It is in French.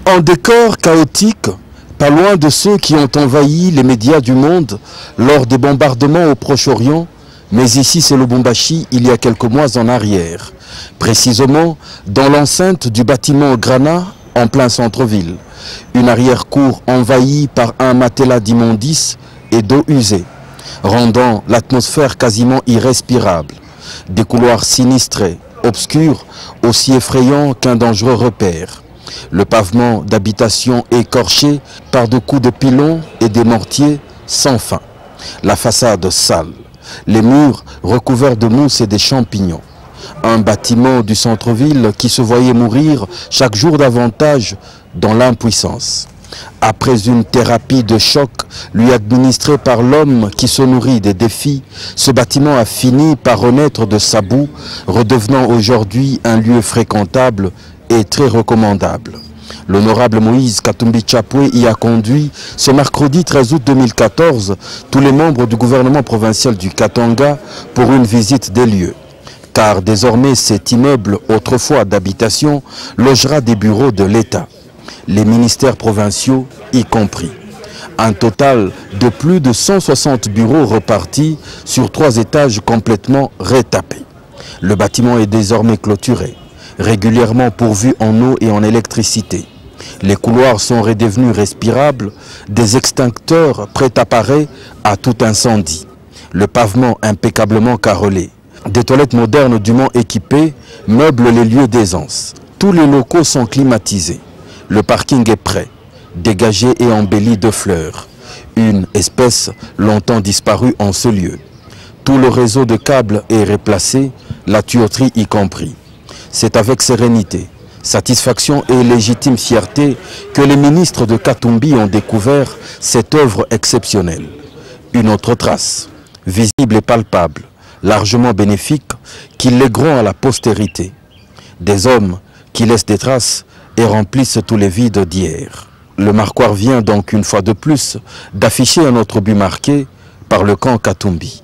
En décor chaotique, pas loin de ceux qui ont envahi les médias du monde lors des bombardements au Proche-Orient, mais ici c'est Lubumbashi il y a quelques mois en arrière, précisément dans l'enceinte du bâtiment Grana en plein centre-ville. Une arrière-cour envahie par un matelas d'immondices et d'eau usée, rendant l'atmosphère quasiment irrespirable. Des couloirs sinistrés, obscurs, aussi effrayants qu'un dangereux repère. Le pavement d'habitation écorché par de coups de pilon et des mortiers sans fin. La façade sale, les murs recouverts de mousse et des champignons. Un bâtiment du centre-ville qui se voyait mourir chaque jour davantage dans l'impuissance. Après une thérapie de choc lui administrée par l'homme qui se nourrit des défis, ce bâtiment a fini par renaître de sa boue, redevenant aujourd'hui un lieu fréquentable et très recommandable. L'honorable Moïse Katumbi Chapwe y a conduit ce mercredi 13 août 2014 tous les membres du gouvernement provincial du Katanga pour une visite des lieux. Car désormais cet immeuble, autrefois d'habitation, logera des bureaux de l'État, les ministères provinciaux y compris. Un total de plus de 160 bureaux repartis sur 3 étages complètement retapés. Le bâtiment est désormais clôturé, régulièrement pourvu en eau et en électricité. Les couloirs sont redevenus respirables, des extincteurs prêts à parer à tout incendie. Le pavement impeccablement carrelé. Des toilettes modernes dûment équipées meublent les lieux d'aisance. Tous les locaux sont climatisés. Le parking est prêt, dégagé et embelli de fleurs. Une espèce longtemps disparue en ce lieu. Tout le réseau de câbles est replacé, la tuyauterie y compris. C'est avec sérénité, satisfaction et légitime fierté que les ministres de Katumbi ont découvert cette œuvre exceptionnelle. Une autre trace, visible et palpable, largement bénéfique, qui légueront à la postérité. Des hommes qui laissent des traces et remplissent tous les vides d'hier. Le marquoir vient donc une fois de plus d'afficher un autre but marqué par le camp Katumbi.